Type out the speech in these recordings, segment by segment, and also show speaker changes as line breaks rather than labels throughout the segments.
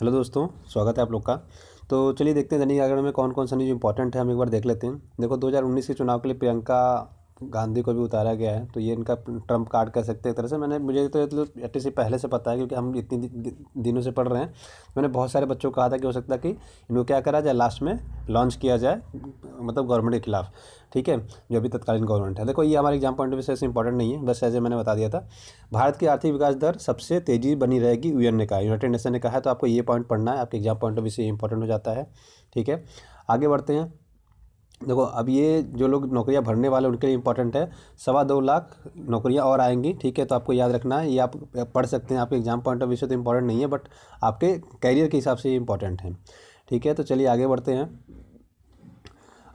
Hello दोस्तों, स्वागत है आप लोग का। तो चलिए देखते हैं दैनिक जागरण में कौन कौन सा न्यूज़ इंपॉर्टेंट है, हम एक बार देख लेते हैं। देखो 2019 के चुनाव के लिए प्रियंका गांधी को भी उतारा गया है, तो ये इनका ट्रम्प कार्ड कह सकते हैं एक तरह से। मुझे तो एटलीस्ट पहले से पता है, क्योंकि हम इतनी दिनों से पढ़ रहे हैं। मैंने बहुत सारे बच्चों को कहा था कि हो सकता है कि इनको क्या करा जाए, लास्ट में लॉन्च किया जाए, मतलब गवर्नमेंट के खिलाफ। ठीक है, जो अभी तत्कालीन गवर्नमेंट है। देखो ये हमारे एग्जाम पॉइंट ऑफ व्यू से इंपॉर्टेंट नहीं है, बस ऐसे मैंने बता दिया था। भारत की आर्थिक विकास दर सबसे तेजी बनी रहेगी, यूएन ने कहा, यूनाइटेड नेशन ने कहा है। तो आपको ये पॉइंट पढ़ना है, आपके एग्जाम पॉइंट ऑफ व्यू से इंपॉर्टेंट हो जाता है। ठीक है, आगे बढ़ते हैं। देखो अब ये जो लोग नौकरियां भरने वाले उनके लिए इंपॉर्टेंट है। 2.25 लाख नौकरियां और आएंगी। ठीक है, तो आपको याद रखना है, ये आप पढ़ सकते हैं। आपके एग्जाम पॉइंट ऑफ व्यू से तो इंपॉर्टेंट नहीं है, बट आपके कैरियर के हिसाब से ये इंपॉर्टेंट है। ठीक है, तो चलिए आगे बढ़ते हैं।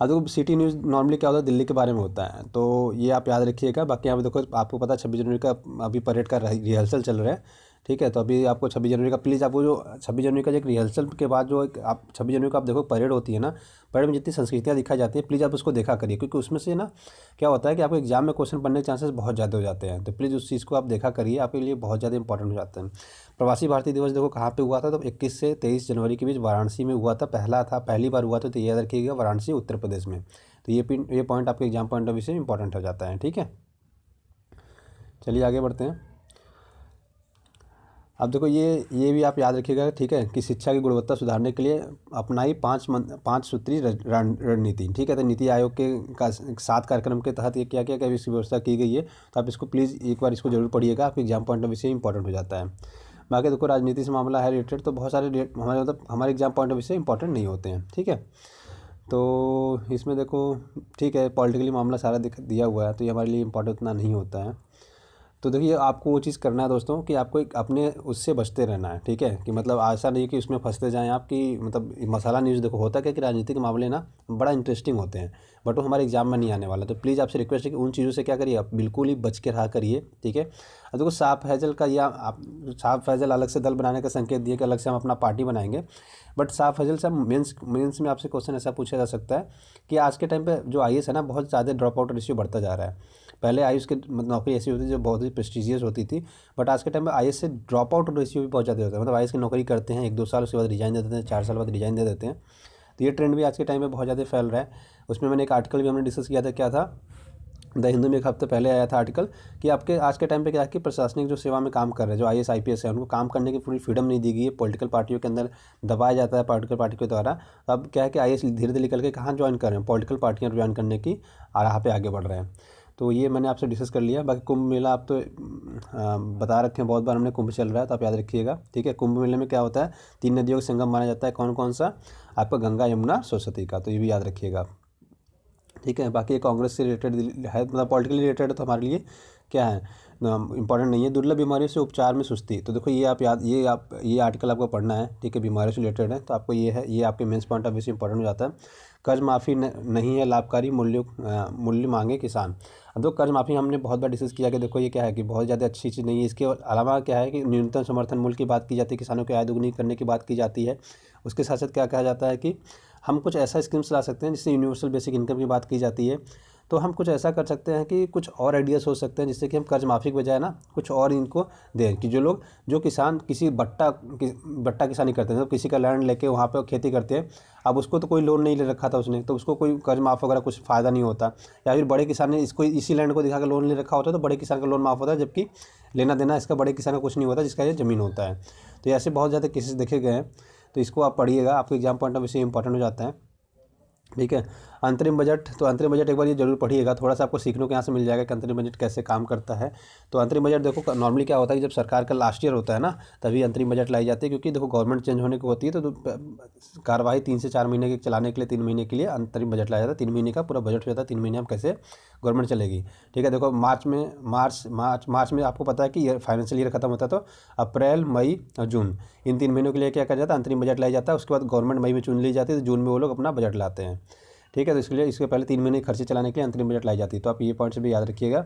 अब देखो सिटी न्यूज़ नॉर्मली क्या होता है, दिल्ली के बारे में होता है, तो ये आप याद रखिएगा। बाकी यहाँ पे देखो आपको पता है 26 जनवरी का अभी परेड का रिहर्सल चल रहा है। ठीक है, तो अभी आपको 26 जनवरी का प्लीज़, आपको जो 26 जनवरी का जो एक रिहर्सल के बाद जो एक आप 26 जनवरी को आप देखो परेड होती है ना, परेड में जितनी संस्कृतियाँ दिखाई जाती है, प्लीज़ आप उसको देखा करिए, क्योंकि उसमें से ना क्या होता है कि आपको एग्जाम में क्वेश्चन बनने के चांसेस बहुत ज़्यादा हो जाते हैं। तो प्लीज़ उस चीज़ को आप देखा करिए, आपके लिए बहुत ज़्यादा इंपॉर्टेंट हो जाते हैं। प्रवासी भारतीय दिवस देखो कहाँ पे हुआ था, तो 21 से 23 जनवरी के बीच वाराणसी में हुआ था, पहली बार हुआ था। तो ये याद रखिएगा, वाराणसी उत्तर प्रदेश में। तो ये पॉइंट आपके एग्जाम पॉइंट ऑफ व्यू से इंपॉर्टेंट हो जाता है। ठीक है, चलिए आगे बढ़ते हैं। अब देखो ये भी आप याद रखिएगा, ठीक है, कि शिक्षा की गुणवत्ता सुधारने के लिए अपनाई 5 सूत्री रणनीति। ठीक है, तो नीति आयोग के 7 कार्यक्रम के तहत ये क्या क्या क्या इसकी व्यवस्था की गई है। तो आप इसको प्लीज़ एक बार इसको जरूर पढ़िएगा, आपके एग्जाम पॉइंट ऑफ व्यू से इंपॉर्टेंट हो जाता है। बाकी देखो राजनीति से मामला है रिलेटेड, तो बहुत सारे हमारे हमारे एग्जाम पॉइंट ऑफ व्यू से इंपॉर्टेंट नहीं होते हैं। ठीक है, तो इसमें देखो ठीक है, पॉलिटिकली मामला सारा दिया हुआ है, तो ये हमारे लिए इंपॉर्टेंट उतना नहीं होता है। तो देखिए आपको वो चीज़ करना है दोस्तों, कि आपको एक अपने उससे बचते रहना है। ठीक है, कि मतलब ऐसा नहीं कि उसमें फंसते जाएं आप, कि मतलब मसाला न्यूज़ देखो होता क्या कि राजनीतिक मामले ना बड़ा इंटरेस्टिंग होते हैं, बट वो हमारे एग्जाम में नहीं आने वाला। तो प्लीज़ आपसे रिक्वेस्ट है कि उन चीज़ों से क्या करिए, आप बिल्कुल ही बच के रहा करिए। ठीक है, अब देखो साफ फैजल का, या आप साफ फैजल अलग से दल बनाने का संकेत दिए कि अलग से हम अपना पार्टी बनाएंगे। बट साफ फैजल से मेंस में आपसे क्वेश्चन ऐसा पूछा जा सकता है कि आज के टाइम पे जो आईएएस है ना, बहुत ज़्यादा ड्रॉप आउट रेशियो बढ़ता जा रहा है। पहले आईएएस की नौकरी ऐसी होती थी जो बहुत ही प्रेस्टिजियस होती थी, बट आज के टाइम में आईएएस से ड्रॉप आउट रेशियो भी बहुत ज़्यादा होता है। मतलब आईएएस की नौकरी करते हैं 1-2 साल, उसके बाद रिजाइन दे देते हैं, 4 साल बाद रिजाइन दे देते हैं। तो ये ट्रेंड भी आज के टाइम में बहुत ज़्यादा फैल रहा है। उसमें मैंने एक आर्टिकल भी हमने डिस्कस किया था, क्या था, द हिंदू में एक हफ्ते पहले आया था आर्टिकल, कि आपके आज के टाइम पे क्या है कि प्रशासनिक जो सेवा में काम कर रहे हैं, जो आईएएस आईपीएस है, उनको काम करने की पूरी फ्रीडम नहीं दी गई है, पॉलिटिकल पार्टियों के अंदर दबाया जाता है, पॉलिटिकल पार्टी के द्वारा। तो अब क्या है कि आईएएस धीरे धीरे निकल के कहाँ ज्वाइन कर रहे हैं, पॉलिटिकल पार्टियाँ ज्वाइन करने की राह पे आगे बढ़ रहे हैं। तो ये मैंने आपसे डिस्कस कर लिया। बाकी कुंभ मेला आप तो बता रखे हैं, बहुत बार हमने, कुंभ चल रहा है तो आप याद रखिएगा। ठीक है, कुंभ मेले में क्या होता है, 3 नदियों का संगम माना जाता है। कौन कौन सा, आपका गंगा यमुना सरस्वती का, तो ये भी याद रखिएगा। ठीक है, बाकी ये कांग्रेस से रिलेटेड है, मतलब पॉलिटिकली रिलेटेड है, तो हमारे लिए क्या है, इंपॉर्टेंट नहीं है। दुर्लभ बीमारियों से उपचार में सुस्ती, तो देखो ये आप याद, ये आर्टिकल आपको पढ़ना है। ठीक है, बीमारियों से रिलेटेड है, तो आपको ये है, ये आपके मेंस पॉइंट ऑफ व्यू से इंपॉर्टेंट हो जाता है। कर्ज माफ़ी नहीं है लाभकारी, मूल्य मांगे किसान। अब देखो कर्ज माफ़ी हमने बहुत बार डिस्कस किया कि देखो ये क्या है कि बहुत ज़्यादा अच्छी चीज़ नहीं है। इसके अलावा क्या है कि न्यूनतम समर्थन मूल्य की बात की जाती है, किसानों की आय दोगुनी करने की बात की जाती है। उसके साथ साथ क्या कहा जाता है कि हम कुछ ऐसा स्कीम्स ला सकते हैं जिससे यूनिवर्सल बेसिक इनकम की बात की जाती है। तो हम कुछ ऐसा कर सकते हैं कि कुछ और आइडिया सोच सकते हैं, जिससे कि हम कर्ज माफ़ी के बजाय ना कुछ और इनको दें, कि जो किसान किसी बट्टा किसानी करते हैं, तो किसी का लैंड लेके वहाँ पे खेती करते हैं। अब उसको तो कोई लोन नहीं ले रखा था उसने, तो उसको कोई कर्ज माफ़ वगैरह कुछ फ़ायदा नहीं होता। या फिर बड़े किसान ने इसको इसी लैंड को दिखा कर लोन ले रखा होता है, तो बड़े किसान का लोन माफ़ होता है, जबकि लेना देना इसका बड़े किसान का कुछ नहीं होता, जिसका ये ज़मीन होता है। तो ऐसे बहुत ज़्यादा केसेस देखे गए हैं, तो इसको आप पढ़िएगा, आपके एग्जाम पॉइंट ऑफ व्यू से इंपॉर्टेंट हो जाता है। ठीक है, अंतरिम बजट, तो अंतरिम बजट एक बार ये जरूर पढ़िएगा, थोड़ा सा आपको सीखने को यहाँ से मिल जाएगा कि अंतरिम बजट कैसे काम करता है। तो अंतरिम बजट देखो नॉर्मली क्या होता है कि जब सरकार का लास्ट ईयर होता है ना, तभी अंतरिम बजट लाई जाती है, क्योंकि देखो गवर्नमेंट चेंज होने की होती है, तो कार्रवाई 3 से 4 महीने के चलाने के लिए 3 महीने के लिए अंतरिम बजट लाया जाता है। 3 महीने का पूरा बजट हो जाता है, 3 महीने में कैसे गवर्नमेंट चलेगी। ठीक है, देखो मार्च में आपको पता है कि फाइनेंशियल ईयर खत्म होता है, तो अप्रैल मई और जून, इन 3 महीनों के लिए क्या किया जाता है, अंतरिम बजट लाया जाता है। उसके बाद गवर्नमेंट मई में चुन ली जाती है, तो जून में वो लोग अपना बजट लाते हैं। ठीक है, तो इसके लिए इसके पहले 3 महीने खर्चे चलाने के लिए अंतरिम बजट लाई जाती है, तो आप ये पॉइंट्स भी याद रखिएगा।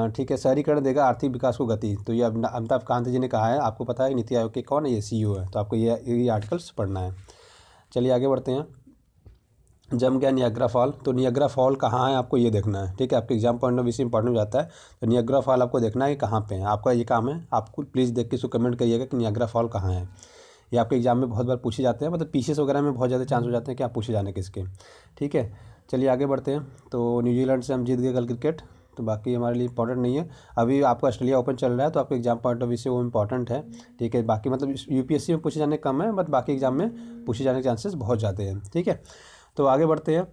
ठीक है, शहरीकरण देगा आर्थिक विकास को गति, तो ये अमिताभ कांत जी ने कहा है। आपको पता है नीति आयोग के कौन है, ये सीईओ है, तो आपको ये आर्टिकल्स पढ़ना है। चलिए आगे बढ़ते हैं। जम गया नियाग्रा फॉल, तो नियाग्रा फॉल कहाँ है आपको ये देखना है। ठीक है, आपके एग्जाम पॉइंट ऑफ व्यू से इंपॉर्टेंट हो जाता है। तो नियाग्रा फॉल आपको देखना है कि कहाँ पे है, आपका ये काम है, आपको प्लीज़ देख के इसको कमेंट करिएगा कि नियाग्रा फॉल कहाँ है। ये आपके एग्जाम में बहुत बार पूछे जाते हैं, मतलब पीसीएस वगैरह में बहुत ज़्यादा चांस हो जाते हैं कि आप पूछे जाने किसके। ठीक है, चलिए आगे बढ़ते हैं। तो न्यूजीलैंड से हम जीत गए कल क्रिकेट, तो बाकी हमारे लिए इंपॉर्टेंट नहीं है। अभी आपका ऑस्ट्रेलिया ओपन चल रहा है, तो आपके एग्जाम पॉइंट ऑफ व्यू से वो इंपॉर्टेंट है। ठीक है, बाकी मतलब यूपीएससी में पूछे जाने कम है, बट बाकी एग्जाम में पूछे जाने के चांसेस बहुत ज़्यादा हैं। ठीक है, तो आगे बढ़ते हैं।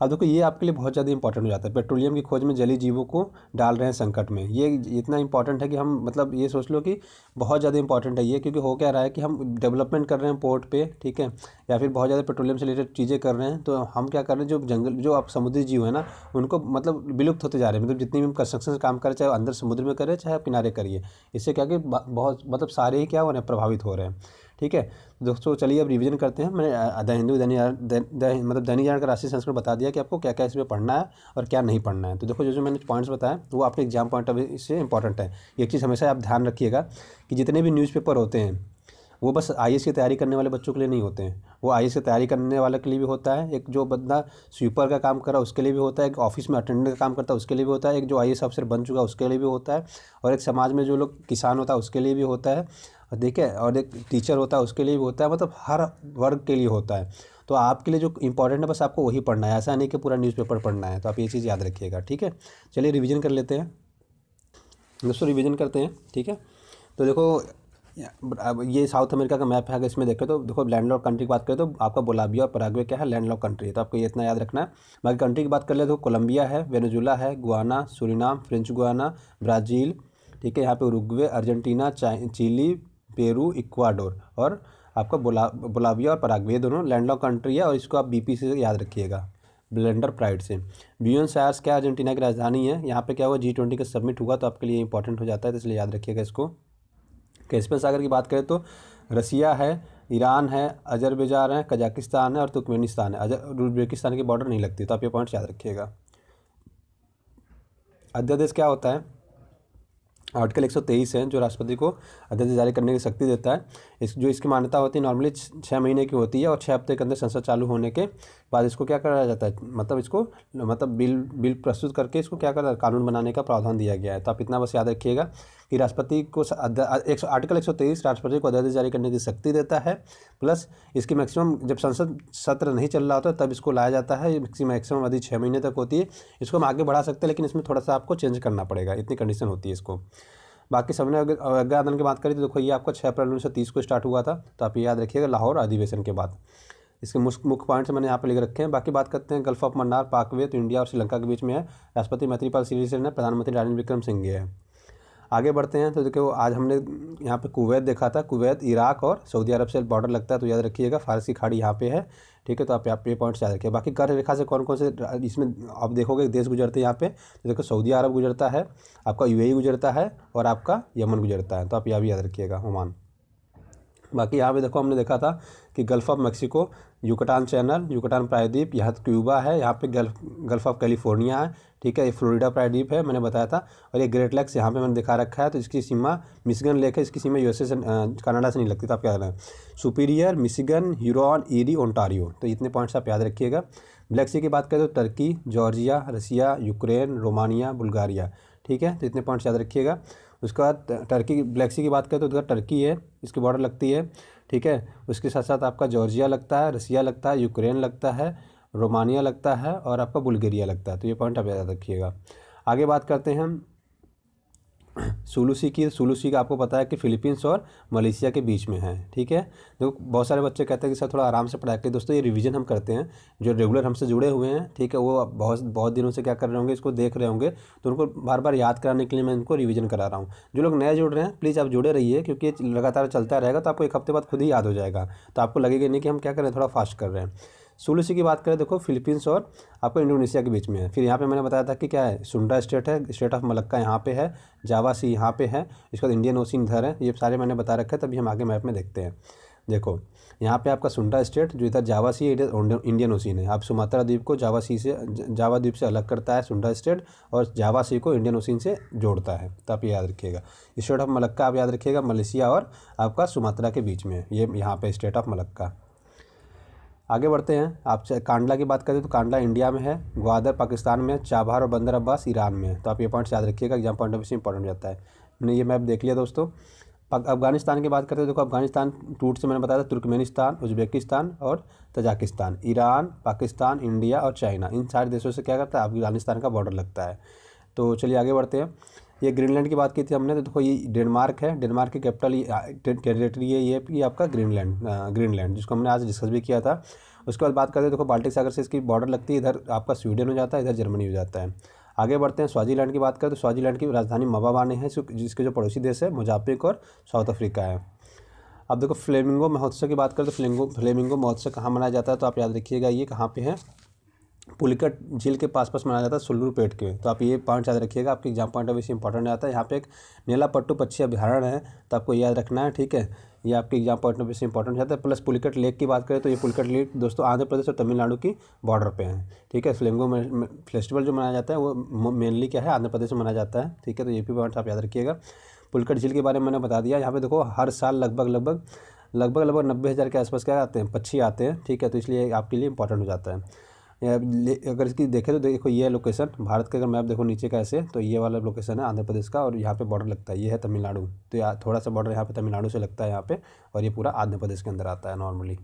अब देखो ये आपके लिए बहुत ज़्यादा इंपॉर्टेंट हो जाता है। पेट्रोलियम की खोज में जलीय जीवों को डाल रहे हैं संकट में। ये इतना इंपॉर्टेंट है कि हम मतलब ये सोच लो कि बहुत ज़्यादा इंपॉर्टेंट है ये, क्योंकि हो क्या रहा है कि हम डेवलपमेंट कर रहे हैं पोर्ट पे, ठीक है, या फिर बहुत ज़्यादा पेट्रोलियम से रिलेटेड चीज़ें कर रहे हैं, तो हम क्या कर रहे हैं, जो जंगल जो आप समुद्री जीव है ना, उनको मतलब विलुप्त होते जा रहे हैं। मतलब जितनी भी हम कंस्ट्रक्शन से काम करें, चाहे अंदर समुद्र में करें चाहे आप किनारे करिए, इससे क्या कि बहुत मतलब सारे ही क्या हो रहे हैं, प्रभावित हो रहे हैं। ठीक है दोस्तों, चलिए अब रिवीजन करते हैं। मैंने द हिंदू मतलब दैनिक जागरण का राष्ट्रीय संस्करण बता दिया कि आपको क्या क्या इसमें पढ़ना है और क्या नहीं पढ़ना है। तो देखो जो मैंने पॉइंट्स बताया वो आपके एग्जाम पॉइंट ऑफ व्यू से इंपॉर्टेंट है। एक चीज़ हमेशा आप ध्यान रखिएगा कि जितने भी न्यूज़पेपर होते हैं वो बस आईएएस की तैयारी करने वाले बच्चों के लिए नहीं होते हैं, वो आईएएस की तैयारी करने वाले के लिए भी होता है, एक जो बंदा स्वीपर का काम कर रहा है उसके लिए भी होता है, एक ऑफिस में अटेंडेंट का काम करता है उसके लिए भी होता है, एक जो आईएएस अफसर बन चुका है उसके लिए भी होता है, और एक समाज में जो लोग किसान होता है उसके लिए भी होता है, और देखिए और एक टीचर होता है उसके लिए भी होता है, मतलब हर वर्ग के लिए होता है। तो आपके लिए जो इंपॉर्टेंट है बस आपको वही पढ़ना है, ऐसा नहीं कि पूरा न्यूज़पेपर पढ़ना है। तो आप ये चीज़ याद रखिएगा। ठीक है, चलिए रिवीजन कर लेते हैं दोस्तों, रिवीजन करते हैं। ठीक है, तो देखो अब ये साउथ अमेरिका का मैप है, अगर इसमें देखें तो देखो लैंडलॉक कंट्री की बात करें तो आपका बोलाविया और पराग्वे क्या है, लैंडलॉक कंट्री है, तो आपको ये इतना याद रखना है। बाकी कंट्री की बात कर ले तो कोलंबिया है, वेनेजुला है, Guyana, Suriname, French Guiana, Brazil, ठीक है, यहाँ पे Uruguay, Argentina, Chile, Peru, Ecuador, और आपका बोलाविया और पराग्वे, ये दोनों लैंडलॉक कंट्री है, और इसको आप बीपी से याद रखिएगा, ब्लेंडर प्राइड से। ब्यूनस आयर्स क्या अर्जेंटीना की राजधानी है, यहाँ पे क्या हुआ G20 का समिट हुआ, तो आपके लिए इंपॉर्टेंट हो जाता है, तो इसलिए याद रखिएगा इसको। कैस्पियन सागर की बात करें तो रसिया है, ईरान है, अजरबैजान है, कजाकिस्तान है और तुर्कमेनिस्तान है। उज्बेकिस्तान की बॉर्डर नहीं लगती, तो आप ये पॉइंट्स याद रखिएगा। अध्यादेश क्या होता है, आर्टिकल 123 है जो राष्ट्रपति को अध्यादेश जारी करने की शक्ति देता है। इसकी मान्यता होती है नॉर्मली 6 महीने की होती है, और 6 हफ्ते के अंदर संसद चालू होने के बाद इसको क्या करा जाता है, मतलब इसको मतलब बिल प्रस्तुत करके इसको क्या करा कानून बनाने का प्रावधान दिया गया है। तो आप इतना बस याद रखिएगा कि राष्ट्रपति को आर्टिकल 123 राष्ट्रपति को अध्यादेश जारी करने की शक्ति देता है, प्लस इसकी मैक्सिमम जब संसद सत्र नहीं चल रहा होता तब इसको लाया जाता है। इसकी मैक्सिमम अवधि 6 महीने तक होती है। इसको हम आगे बढ़ा सकते हैं, लेकिन इसमें थोड़ा सा आपको चेंज करना पड़ेगा, इतनी कंडीशन होती है इसको। बाकी सबने आज्ञा आंदोलन की बात करी तो देखो ये आपका 6 अप्रैल 1930 को स्टार्ट हुआ था, तो आप ये याद रखिएगा, लाहौर अधिवेशन के बाद। इसके मुख्य पॉइंट्स मैंने यहाँ पे लिख रखे हैं। बाकी बात करते हैं गल्फ ऑफ मन्नार, पाकवे, तो इंडिया और श्रीलंका के बीच में है, राष्ट्रपति मैत्रीपाल सिरिसेन है, प्रधानमंत्री रानिल विक्रमसिंघे है। आगे बढ़ते हैं तो देखो आज हमने यहाँ पे कुवैत देखा था, कुवैत इराक और सऊदी अरब से बॉर्डर लगता है, तो याद रखिएगा फारसी खाड़ी यहाँ पे है। ठीक है, तो आप ये पॉइंट्स याद रखिए। बाकी कर्क रेखा से कौन कौन से इसमें आप देखोगे देश गुजरते हैं यहाँ पे, तो देखो सऊदी अरब गुजरता है, आपका यूएई गुजरता है, और आपका यमन गुजरता है, तो आप यह भी याद रखिएगा, ओमान। बाकी यहाँ पे देखो हमने देखा था कि गल्फ ऑफ मैक्सिको, युकटान चैनल, युकटान प्रायद्वीप, यहाँ क्यूबा है, यहाँ पे गल्फ ऑफ कैलिफोर्निया है, ठीक है, ये फ्लोरिडा प्रायद्वीप है मैंने बताया था, और ये ग्रेट लेक्स यहाँ पे मैंने दिखा रखा है, तो इसकी सीमा मिशिगन लेक है, इसकी सीमा यूएसए से कनाडा से नहीं लगती, तो आप क्या करना है, superior, Michigan, Huron, eerie, Ontario, तो इतने पॉइंट्स आप याद रखिएगा। ब्लैक सी की बात करें तो टर्की, जॉर्जिया, रसिया, यूक्रेन, रोमानिया, बुल्गारिया, ठीक है, तो इतने पॉइंट्स याद रखिएगा। उसके बाद टर्की, ब्लैक सी की बात करें तो उधर टर्की है, इसकी बॉर्डर लगती है, ठीक है, उसके साथ साथ आपका जॉर्जिया लगता है, रसिया लगता है, यूक्रेन लगता है, रोमानिया लगता है, और आपका बुल्गारिया लगता है, तो ये पॉइंट आप याद रखिएगा। आगे बात करते हैं हम सुलूसी की। सुलूसी का आपको पता है कि फिलीपींस और मलेशिया के बीच में है, ठीक है। देखो बहुत सारे बच्चे कहते हैं कि सर थोड़ा आराम से पढ़ाई करिए। दोस्तों ये रिवीजन हम करते हैं, जो रेगुलर हमसे जुड़े हुए हैं, ठीक है, वो बहुत दिनों से क्या कर रहे होंगे, इसको देख रहे होंगे, तो उनको बार बार याद कराने के लिए मैं इनको रिवीजन करा रहा हूँ। जो लोग नए जुड़ रहे हैं प्लीज़ आप जुड़े रहिए, क्योंकि ये लगातार चलता रहेगा, तो आपको एक हफ्ते बाद खुद ही याद हो जाएगा, तो आपको लगेगा नहीं कि हम क्या कर रहे हैं, थोड़ा फास्ट कर रहे हैं। सुलूसी की बात करें देखो फिलीपींस और आपको इंडोनेशिया के बीच में है। फिर यहाँ पे मैंने बताया था कि क्या है, सुंडा स्टेट है, स्टेट ऑफ मलक्का यहाँ पे है, जावा सी यहाँ पे है, इसके बाद इंडियन ओशन इधर है, ये सारे मैंने बता रखे हैं। तभी हम आगे मैप में देखते हैं। देखो यहाँ पे आपका सुंडा स्टेट जो इधर जावा सी इधर इंडियन ओशन है। आप सुमात्रा द्वीप को जावा द्वीप से अलग करता है सुंडा स्टेट, और जावा सी को इंडियन ओशन से जोड़ता है, तो आप ये याद रखिएगा। स्टेट ऑफ मलक्का आप याद रखिएगा, मलेशिया और आपका सुमात्रा के बीच में, ये यहाँ पे स्टेट ऑफ मलक्का। आगे बढ़ते हैं। आप कांडला की बात करें तो कांडला इंडिया में है, ग्वादर पाकिस्तान में, चाबहार और बंदर अब्बास ईरान में है, तो आप ये पॉइंट्स याद रखिएगा, एग्जाम पॉइंट ऑफ व्यू से इंपॉर्टेंट हो जाता है। मैंने ये मैप देख लिया दोस्तों। अफगानिस्तान की बात करते हैं, देखो अफगानिस्तान टूट से मैंने बताया था तुर्कमेनिस्तान, उज्बेकिस्तान और तजाकिस्तान, ईरान, पाकिस्तान, इंडिया और चाइना, इन 4 देशों से क्या करता है अफगानिस्तान का बॉर्डर लगता है। तो चलिए आगे बढ़ते हैं। ये ग्रीनलैंड की बात की थी हमने, तो देखो ये डेनमार्क है, डेनमार्क की कैपिटल टेरिटरी है ये आपका ग्रीनलैंड जिसको हमने आज डिस्कस भी किया था। उसके बाद बात करते हैं, देखो बाल्टिक सागर से इसकी बॉर्डर लगती है, इधर आपका स्वीडन हो जाता है, इधर जर्मनी हो जाता है। आगे बढ़ते हैं, स्वाजीलैंड की बात करें तो स्वाजीलैंड की राजधानी मबाबाने है, जिसके जो पड़ोसी देश है मोजाम्बिक और साउथ अफ्रीका है। अब देखो फ्लेमिंगो महोत्सव की बात करें तो फ्लेमिंगो महोत्सव कहाँ मनाया जाता है, तो आप याद रखिएगा ये कहाँ पे है, पुलिकट झील के पास मनाया जाता है, सुल्लूरपेट के। तो आप ये पॉइंट याद रखिएगा, आपके एग्जाम पॉइंट ऑफ व्यू से इंपॉर्टेंट आता है। यहाँ पे एक नीलापट्टू पक्षी अभ्यारण्य है, तो आपको याद रखना है, ठीक है, ये आपके एग्जाम पॉइंट ऑफ व्यू से इंपॉर्टेंट जाता है। प्लस पुलिकट लेक की बात करें तो ये पुलिकट लेक दोस्तों आंध्र प्रदेश और तमिलनाडु की बॉर्डर पे है, ठीक है। फ्लेमिंगो फेस्टिवल जो मनाया जाता है वो मेनली क्या है आंध्र प्रदेश में मनाया जाता है, ठीक है। तो ये भी पॉइंट्स आप याद रखिएगा। पुलिकट झील के बारे में मैंने बता दिया। यहाँ पे देखो हर साल लगभग 90,000 के आसपास क्या आते हैं, पक्षी आते हैं, ठीक है। तो इसलिए आपके लिए इंपॉर्टेंट हो जाता है। अगर इसकी देखें तो देखो ये लोकेशन भारत का, अगर मैप देखो नीचे का ऐसे, तो ये वाला लोकेशन है आंध्र प्रदेश का और यहाँ पे बॉर्डर लगता है, ये है तमिलनाडु। तो यहाँ थोड़ा सा बॉर्डर यहाँ पे तमिलनाडु से लगता है यहाँ पे, और ये पूरा आंध्र प्रदेश के अंदर आता है नॉर्मली।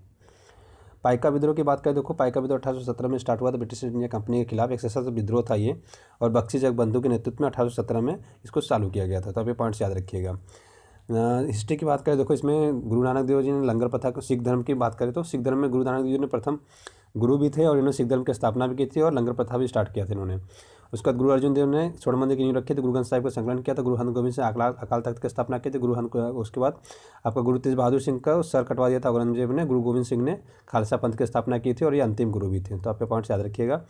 पाइका विद्रोह की बात करें, देखो पाइका विद्रोह 1817 में स्टार्ट हुआ था ब्रिटिश इंडिया कंपनी के खिलाफ, एक सशस्त्र विद्रोह था ये, और बख्शी जगबंधु के नेतृत्व में 1817 में इसको चालू किया गया था। तो आप ये पॉइंट्स याद रखिएगा। हिस्ट्री की बात करें, देखो इसमें गुरु नानक देव जी ने लंगर प्रथा को, सिख धर्म की बात करें तो सिख धर्म में गुरु नानक देव जी ने प्रथम गुरु भी थे और इन्होंने सिख धर्म की स्थापना भी की थी और लंगर प्रथा भी स्टार्ट किया था इन्होंने। उसके बाद गुरु अर्जुन देव ने स्वर्ण मंदिर की नींव रखी थी, गुरु ग्रंथ साहिब का संकलन किया था, गुरु हरगोबिंद से अकाल तख्त की स्थापना की थी, उसके बाद आपका गुरु तेज बहादुर सिंह का सर कटवा दिया था औरंगजेब ने, गुरु गोविंद सिंह ने खालसा पंथ की स्थापना की थी और ये अंतिम गुरु भी थे। तो आपके पॉइंट्स याद रखिएगा।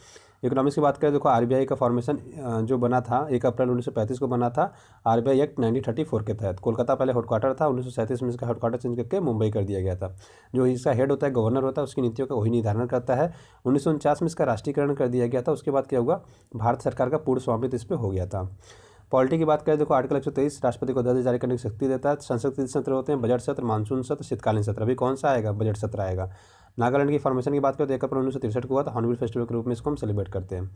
इकोनॉमिक्स की बात करें, देखो आरबीआई का फॉर्मेशन जो बना था 1 अप्रैल 1935 को बना था आरबीआई एक्ट 1934 के तहत। कोलकाता पहले हेडक्वार्टर था, 1937 में इसका हेडक्वार्टर चेंज करके मुंबई कर दिया गया था। जो इसका हेड होता है गवर्नर होता है, उसकी नीतियों का वही निर्धारण करता है। 1949 में इसका राष्ट्रीयकरण कर दिया गया था। उसके बाद क्या हुआ, भारत सरकार का पूर्ण स्वामित्व इस पर हो गया था। पॉलिटी की बात करें, देखो आर्टिकल 123 राष्ट्रपति को आदेश जारी करने की शक्ति देता है। संसद के 3 सत्र होते हैं, बजट सत्र, मानसून सत्र, शीतकालीन सत्र। अभी कौन सा आएगा, बजट सत्र आएगा। नागालैंड की फॉर्मेशन की बात करें तो 1 अप्रैल 1963 को हुआ था, हॉर्नबिल फेस्टिवल के रूप में इसको हम सेलिब्रेट करते हैं।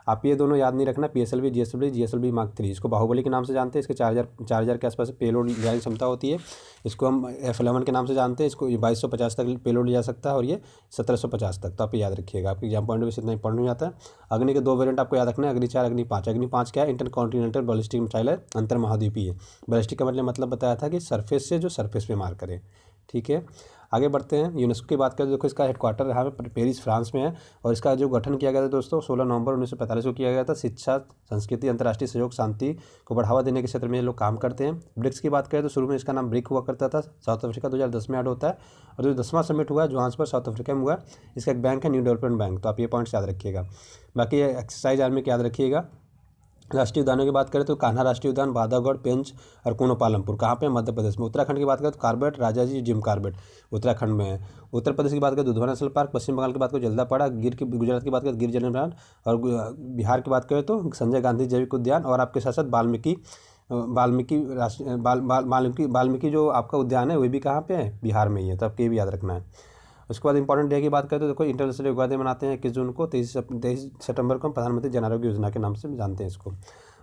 आप ये दोनों याद नहीं रखना, PSLV GSLV मार्क 3, इसको बाहुबली के नाम से जानते हैं। इसके 4000 के आसपास पेलोड ले जाने की क्षमता होती है। इसको हम F11 के नाम से जानते हैं। इसको 2250 तक पेलोड ले जा सकता है और ये 1750 तक। तो आप याद रखिएगा, आपके एग्जाम पॉइंट से इतना इंपॉर्टेंट हो जाता है। अग्नि के 2 वेरिएंट आपको याद रखना है, अग्नि 4, अग्नि 5। अग्नि 5 क्या है, इंटरकॉन्टिनेंटल बैलिस्टिक मिसाइल है, अंतर महाद्वीपीय। बैलिस्टिक का मतलब बताया था कि सरफेस से जो सरफेस पे मार करे, ठीक है। आगे बढ़ते हैं। यूनेस्को की बात करें तो देखो इसका हेडक्वार्टर यहाँ पे पेरिस फ्रांस में है और इसका जो गठन किया गया था दोस्तों 16 नवंबर 1945 को किया गया था। शिक्षा, संस्कृति, अंतर्राष्ट्रीय सहयोग, शांति को बढ़ावा देने के क्षेत्र में ये लोग काम करते हैं। ब्रिक्स की बात करें तो शुरू में इसका नाम ब्रिक हुआ करता था। साउथ अफ्रीका 2010 में ऐड होता है और जो 10वां समिट हुआ जोहान्सबर्ग साउथ अफ्रीका में हुआ, इसका एक बैंक है न्यू डेवलपमेंट बैंक। तो आप ये पॉइंट्स याद रखिएगा। बाकी ये एक्सरसाइज आर्मी याद रखिएगा। राष्ट्रीय उद्यानों की बात करें तो कान्हा राष्ट्रीय उद्यान, बांधवगढ़, पेंच और कोनो पालमपुर कहाँ पे है, मध्य प्रदेश में। उत्तराखंड की बात करें तो Corbett, Rajaji, Jim Corbett Uttarakhand में है। उत्तर प्रदेश की बात करें तो दुधवा नेशनल पार्क, पश्चिम बंगाल की बात करें जल्दापाड़ा, गुजरात की बात करें गिर जंगल उद्यान और बिहार की बात करें तो संजय गांधी जैविक उद्यान और आपके साथ साथ वाल्मीकि जो आपका उद्यान है वो भी कहाँ पे है, बिहार में ही है। तो आपको ये भी याद रखना है। उसके बाद इंपॉर्टेंट डे की बात करें तो देखो इंटरनेशनल योगा डे मनाते हैं 21 जून को। 23 सितंबर को हम प्रधानमंत्री जन आरोग्य योजना के नाम से जानते हैं इसको।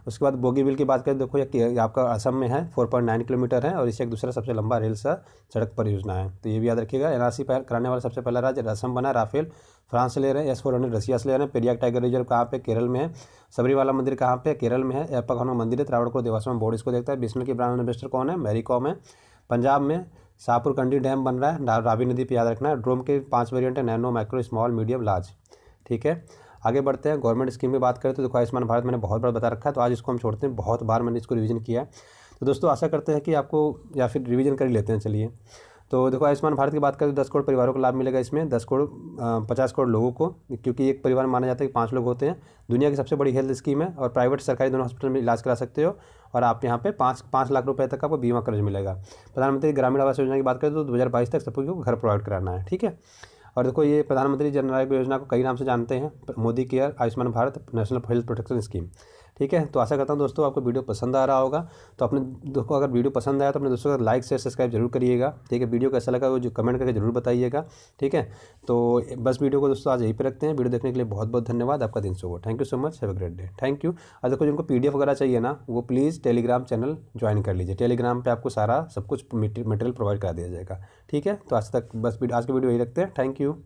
उसके बाद बोगीबिल की बात करें देखो ये आपका असम में है, 4.9 किलोमीटर है और इसे एक दूसरा सबसे लंबा रेल सड़क परियोजना है। तो ये भी याद रखिएगा। NRC कराने वाला सबसे पहला राज्य असम बना। राफेल फ्रांस से ले रहे हैं, S-400 रसिया से ले रहे हैं। पेरियार टाइगर रिजर्व कहाँ पे, केरल में है। सबरीवाला मंदिर कहाँ पे, केरल में है। एप्पा हनुमान मंदिर है, त्रावणकोर देवास्वम बोर्ड इसको देखता है। बीएसएनएल की ब्रांड इन्वेस्टर कौन है, मैरी कॉम है। पंजाब में शाहपुर कंडी डैम बन रहा है, रावी नदी पे याद रखना है। ड्रोन के 5 वेरिएंट है, nano, micro, small, medium, large, ठीक है। आगे बढ़ते हैं। गवर्नमेंट स्कीम की बात करें तो देखो आयुष्मान भारत मैंने बहुत बार बता रखा है, तो आज इसको हम छोड़ते हैं। बहुत बार मैंने इसको रिवीजन किया है, तो दोस्तों आशा करते हैं कि आपको, या फिर रिवीजन कर ही लेते हैं। चलिए तो देखो आयुष्मान भारत की बात करें तो 10 करोड़ परिवारों को लाभ मिलेगा इसमें। 50 करोड़ लोगों को, क्योंकि एक परिवार में माना जाता है कि 5 लोग होते हैं। दुनिया की सबसे बड़ी हेल्थ स्कीम है और प्राइवेट सरकारी दोनों हॉस्पिटल में इलाज करा सकते हो और आप यहाँ पे 5 लाख रुपए तक आपको बीमा कवरेज मिलेगा। प्रधानमंत्री ग्रामीण आवास योजना की बात करें तो 2022 तक सबको घर प्रोवाइड कराना है, ठीक है। और देखो ये प्रधानमंत्री जन आरोग्य योजना को कई नाम से जानते हैं, Modi care, Ayushman Bharat, national health protection scheme, ठीक है। तो आशा करता हूँ दोस्तों आपको वीडियो पसंद आ रहा होगा। तो अपने दोस्तों अगर वीडियो पसंद आया तो अपने दोस्तों का लाइक शेयर सब्सक्राइब जरूर करिएगा, ठीक है। वीडियो कैसा लगा वो जो कमेंट करके जरूर बताइएगा, ठीक है। तो बस वीडियो को दोस्तों आज यहीं पे रखते हैं। वीडियो देखने के लिए बहुत बहुत धन्यवाद, आपका दिन शुभ हो। Thank you so much, have a great day, thank you. और देखो जिनको PDF वगैरह चाहिए ना वो प्लीज़ टेलीग्राम चैनल ज्वाइन कर लीजिए। टेलीग्राम पर आपको सारा सब कुछ मटेरियल प्रोवाइड करा दिया जाएगा, ठीक है। तो आज की वीडियो यही रखते हैं। Thank you.